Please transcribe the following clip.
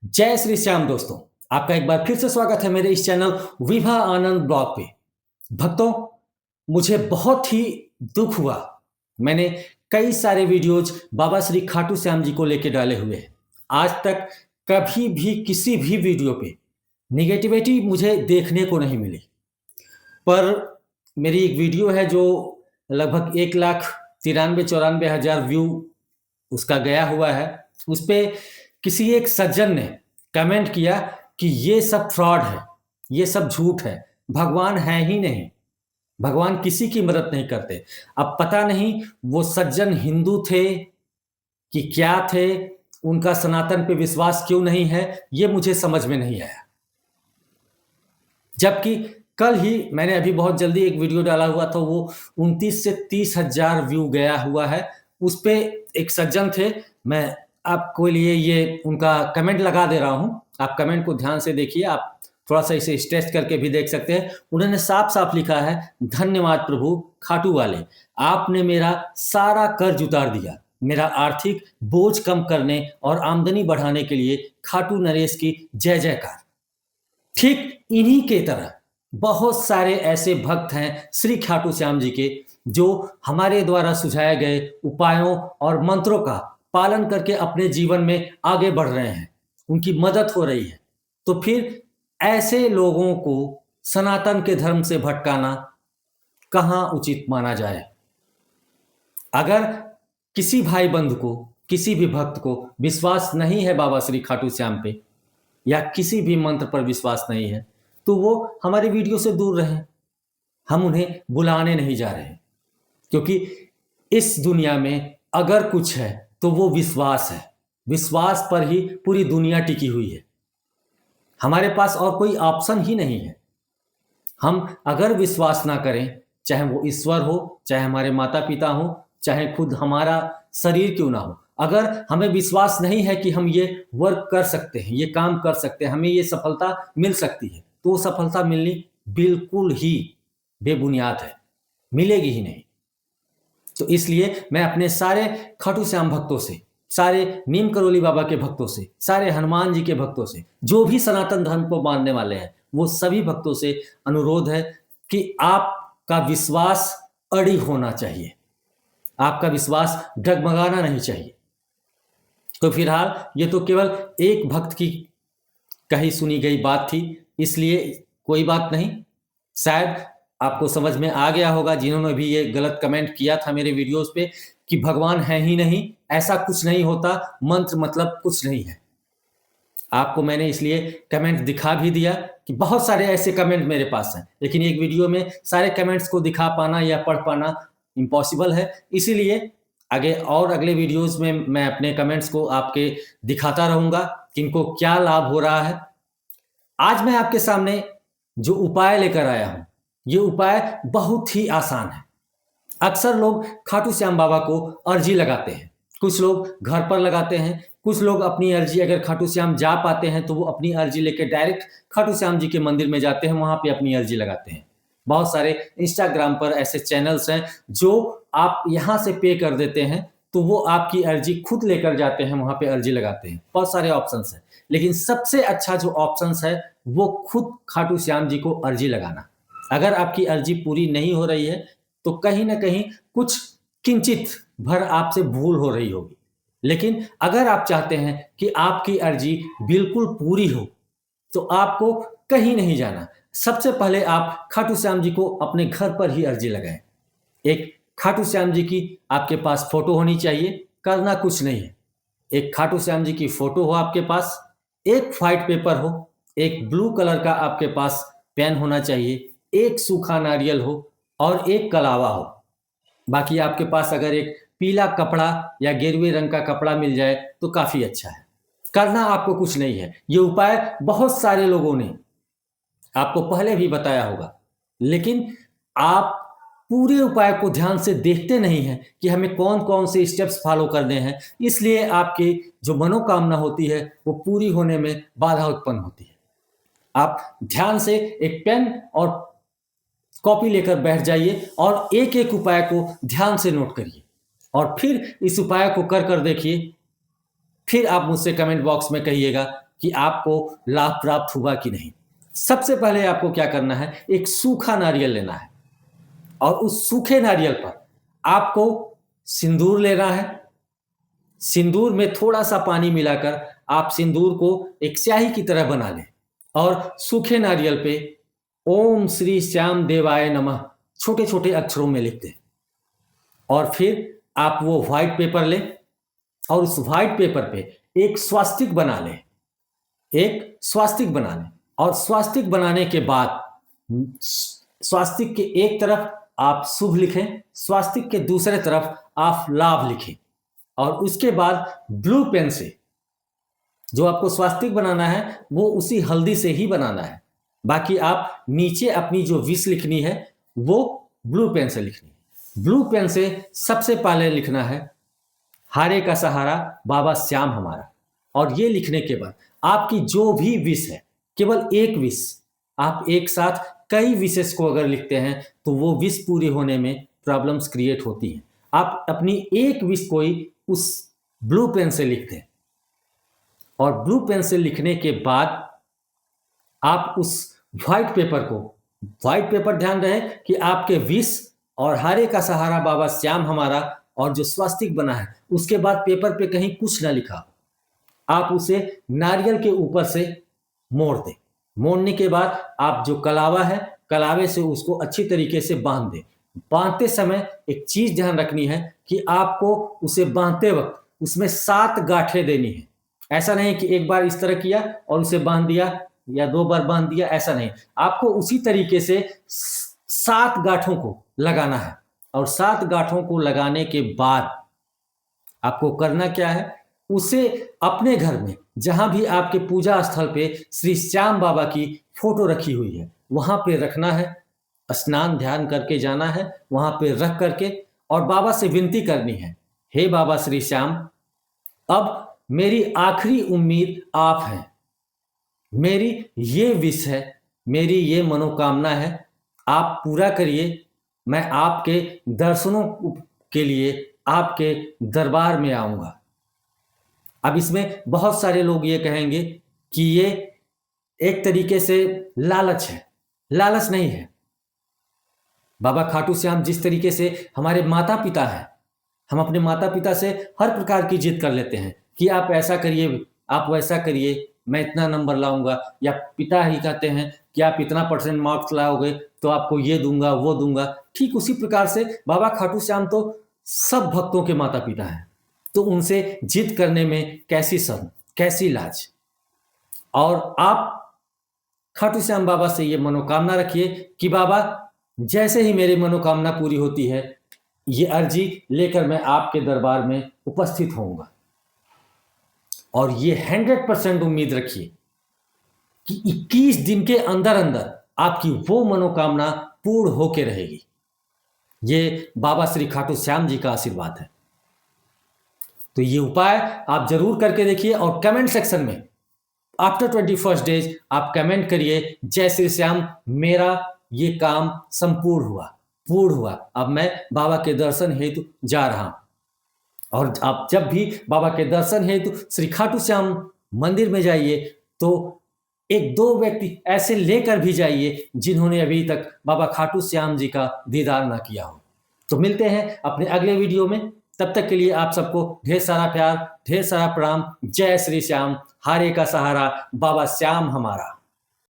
जय श्री श्याम दोस्तों। आपका एक बार फिर से स्वागत है मेरे इस चैनल विभा आनंद ब्लॉग पे। भक्तों, मुझे बहुत ही दुख हुआ। मैंने कई सारे वीडियोज बाबा श्री खाटू श्याम जी को लेके डाले हुए हैं। आज तक कभी भी किसी भी वीडियो पे निगेटिविटी मुझे देखने को नहीं मिली। पर मेरी एक वीडियो है जो लगभग 1,93,94,000 व्यू उसका गया हुआ है। उस पे किसी एक सज्जन ने कमेंट किया कि ये सब फ्रॉड है, ये सब झूठ है, भगवान है ही नहीं, भगवान किसी की मदद नहीं करते। अब पता नहीं वो सज्जन हिंदू थे कि क्या थे, उनका सनातन पे विश्वास क्यों नहीं है, ये मुझे समझ में नहीं आया। जबकि कल ही मैंने अभी बहुत जल्दी एक वीडियो डाला हुआ था, वो 29 से 30,000 व्यू गया हुआ है। उस पे एक सज्जन थे, मैं आपको लिए ये उनका कमेंट लगा दे रहा हूँ। आप कमेंट को ध्यान से देखिए, आप थोड़ा सा इसे स्ट्रेच करके भी देख सकते हैं। उन्होंने साफ साफ लिखा है, धन्यवाद प्रभु खाटू वाले, आपने मेरा सारा कर्ज उतार दिया। मेरा आर्थिक बोझ कम करने और आमदनी बढ़ाने के लिए खाटू नरेश की जय जयकार। ठीक इन्हीं के तरह बहुत सारे ऐसे भक्त हैं श्री खाटू श्याम जी के, जो हमारे द्वारा सुझाए गए उपायों और मंत्रों का पालन करके अपने जीवन में आगे बढ़ रहे हैं, उनकी मदद हो रही है। तो फिर ऐसे लोगों को सनातन के धर्म से भटकाना कहाँ उचित माना जाए। अगर किसी भाई बंधु को, किसी भी भक्त को विश्वास नहीं है बाबा श्री खाटू श्याम पे, या किसी भी मंत्र पर विश्वास नहीं है, तो वो हमारी वीडियो से दूर रहें। हम उन्हें बुलाने नहीं जा रहे, क्योंकि इस दुनिया में अगर कुछ है तो वो विश्वास है। विश्वास पर ही पूरी दुनिया टिकी हुई है। हमारे पास और कोई ऑप्शन ही नहीं है। हम अगर विश्वास ना करें, चाहे वो ईश्वर हो, चाहे हमारे माता पिता हो, चाहे खुद हमारा शरीर क्यों ना हो, अगर हमें विश्वास नहीं है कि हम ये वर्क कर सकते हैं, ये काम कर सकते हैं, हमें ये सफलता मिल सकती है, तो वो सफलता मिलनी बिल्कुल ही बेबुनियाद है, मिलेगी ही नहीं। तो इसलिए मैं अपने सारे खाटू श्याम भक्तों से, सारे नीम करोली बाबा के भक्तों से, सारे हनुमान जी के भक्तों से, जो भी सनातन धर्म को मानने वाले हैं, वो सभी भक्तों से अनुरोध है कि आपका विश्वास अड़ी होना चाहिए, आपका विश्वास डगमगाना नहीं चाहिए। तो फिलहाल ये तो केवल एक भक्त की कही सुनी गई बात थी, इसलिए कोई बात नहीं। शायद आपको समझ में आ गया होगा, जिन्होंने भी ये गलत कमेंट किया था मेरे वीडियोस पे कि भगवान है ही नहीं, ऐसा कुछ नहीं होता, मंत्र मतलब कुछ नहीं है। आपको मैंने इसलिए कमेंट दिखा भी दिया कि बहुत सारे ऐसे कमेंट मेरे पास हैं, लेकिन एक वीडियो में सारे कमेंट्स को दिखा पाना या पढ़ पाना इम्पॉसिबल है। इसीलिए आगे और अगले वीडियोस में मैं अपने कमेंट्स को आपके दिखाता रहूँगा कि इनको क्या लाभ हो रहा है। आज मैं आपके सामने जो उपाय लेकर आया हूँ, ये उपाय बहुत ही आसान है। अक्सर लोग खाटू श्याम बाबा को अर्जी लगाते हैं, कुछ लोग घर पर लगाते हैं, कुछ लोग अपनी अर्जी अगर खाटू श्याम जा पाते हैं तो वो अपनी अर्जी लेकर डायरेक्ट खाटू श्याम जी के मंदिर में जाते हैं, वहाँ पे अपनी अर्जी लगाते हैं। बहुत सारे इंस्टाग्राम पर ऐसे चैनल्स हैं जो आप यहाँ से पे कर देते हैं तो वो आपकी अर्जी खुद लेकर जाते हैं, वहाँ पे अर्जी लगाते हैं। बहुत सारे ऑप्शंस हैं, लेकिन सबसे अच्छा जो ऑप्शंस है वो खुद खाटू श्याम जी को अर्जी लगाना। अगर आपकी अर्जी पूरी नहीं हो रही है तो कहीं ना कहीं कुछ किंचित भर आपसे भूल हो रही होगी, लेकिन अगर आप चाहते हैं कि आपकी अर्जी बिल्कुल पूरी हो तो आपको कहीं नहीं जाना। सबसे पहले आप खाटू श्याम जी को अपने घर पर ही अर्जी लगाएं। एक खाटू श्याम जी की आपके पास फोटो होनी चाहिए, करना कुछ नहीं है। एक खाटू श्याम जी की फोटो हो आपके पास, एक व्हाइट पेपर हो, एक ब्लू कलर का आपके पास पेन होना चाहिए, एक सूखा नारियल हो और एक कलावा हो। बाकी आपके पास अगर एक पीला कपड़ा या गेरुए रंग का कपड़ा मिल जाए तो काफ़ी अच्छा है। करना आपको कुछ नहीं है। ये उपाय बहुत सारे लोगों ने आपको पहले भी बताया होगा, लेकिन आप पूरे उपाय को ध्यान से देखते नहीं हैं कि हमें कौन कौन से स्टेप्स फॉलो करने हैं। इसलिए आपकी जो मनोकामना होती है वो पूरी होने में बाधा उत्पन्न होती है। आप ध्यान से एक पेन और कॉपी लेकर बैठ जाइए और एक एक उपाय को ध्यान से नोट करिए और फिर इस उपाय को कर कर देखिए। फिर आप मुझसे कमेंट बॉक्स में कहिएगा कि आपको लाभ प्राप्त हुआ कि नहीं। सबसे पहले आपको क्या करना है, एक सूखा नारियल लेना है और उस सूखे नारियल पर आपको सिंदूर लेना है। सिंदूर में थोड़ा सा पानी मिलाकर आप सिंदूर को एक स्याही की तरह बना लें और सूखे नारियल पे ओम श्री श्याम देवाय नमः छोटे छोटे अक्षरों में लिख दें। और फिर आप वो व्हाइट पेपर लें और उस व्हाइट पेपर पे एक स्वास्तिक बना लें, एक स्वास्तिक बना लें। और स्वास्तिक बनाने के बाद स्वास्तिक के एक तरफ आप शुभ लिखें, स्वास्तिक के दूसरे तरफ आप लाभ लिखें। और उसके बाद ब्लू पेन से जो आपको स्वास्तिक बनाना है वो उसी हल्दी से ही बनाना है। बाकी आप नीचे अपनी जो विश लिखनी है वो ब्लू पेन से लिखनी है। ब्लू पेन से सबसे पहले लिखना है हारे का सहारा बाबा श्याम हमारा। और ये लिखने के बाद आपकी जो भी विश है, केवल एक विश, आप एक साथ कई विशेष को अगर लिखते हैं तो वो विश पूरी होने में प्रॉब्लम्स क्रिएट होती हैं। आप अपनी एक विश कोई उस ब्लू पेन से लिख दें और ब्लू पेन से लिखने के बाद आप उस व्हाइट पेपर को, व्हाइट पेपर ध्यान रहे कि आपके विश और हारे का सहारा बाबा श्याम हमारा और जो स्वास्तिक बना है उसके बाद पेपर पे कहीं कुछ ना लिखा, आप उसे नारियल के ऊपर से मोड़ दें। मोड़ने के बाद आप जो कलावा है, कलावे से उसको अच्छी तरीके से बांध दें। बांधते समय एक चीज ध्यान रखनी है कि आपको उसे बांधते वक्त उसमें 7 गांठें देनी है। ऐसा नहीं कि एक बार इस तरह किया और उसे बांध दिया या 2 बार बांध दिया, ऐसा नहीं। आपको उसी तरीके से 7 गांठों को लगाना है। और 7 गांठों को लगाने के बाद आपको करना क्या है, उसे अपने घर में जहां भी आपके पूजा स्थल पे श्री श्याम बाबा की फोटो रखी हुई है वहां पे रखना है। स्नान ध्यान करके जाना है वहां पे रख करके और बाबा से विनती करनी है, हे बाबा श्री श्याम, अब मेरी आखिरी उम्मीद आप हैं। मेरी ये विश है, मेरी ये मनोकामना है, आप पूरा करिए। मैं आपके दर्शनों के लिए आपके दरबार में आऊंगा। अब इसमें बहुत सारे लोग ये कहेंगे कि ये एक तरीके से लालच है। लालच नहीं है। बाबा खाटू श्याम जिस तरीके से हमारे माता पिता हैं, हम अपने माता पिता से हर प्रकार की जिद कर लेते हैं कि आप ऐसा करिए, आप वैसा करिए, मैं इतना नंबर लाऊंगा। या पिता ही कहते हैं कि आप इतना % मार्क्स लाओगे तो आपको ये दूंगा वो दूंगा। ठीक उसी प्रकार से बाबा खाटू श्याम तो सब भक्तों के माता पिता हैं, तो उनसे जिद करने में कैसी शर्म, कैसी लाज। और आप खाटू श्याम बाबा से ये मनोकामना रखिए कि बाबा जैसे ही मेरी मनोकामना पूरी होती है, ये अर्जी लेकर मैं आपके दरबार में उपस्थित होऊंगा। और ये 100% उम्मीद रखिए कि 21 दिन के अंदर अंदर आपकी वो मनोकामना पूर्ण होके रहेगी। ये बाबा श्री खाटू श्याम जी का आशीर्वाद है। तो ये उपाय आप जरूर करके देखिए और कमेंट सेक्शन में आफ्टर 21 डेज आप कमेंट करिए, जय श्री श्याम, मेरा ये काम संपूर्ण हुआ, पूर्ण हुआ। अब मैं बाबा के दर्शन हेतु जा रहा हूं। और आप जब भी बाबा के दर्शन हेतु श्री खाटू श्याम मंदिर में जाइए तो 1-2 व्यक्ति ऐसे लेकर भी जाइए जिन्होंने अभी तक बाबा खाटू श्याम जी का दीदार ना किया हो। तो मिलते हैं अपने अगले वीडियो में। तब तक के लिए आप सबको ढेर सारा प्यार, ढेर सारा प्रणाम। जय श्री श्याम, हारे का सहारा बाबा श्याम हमारा।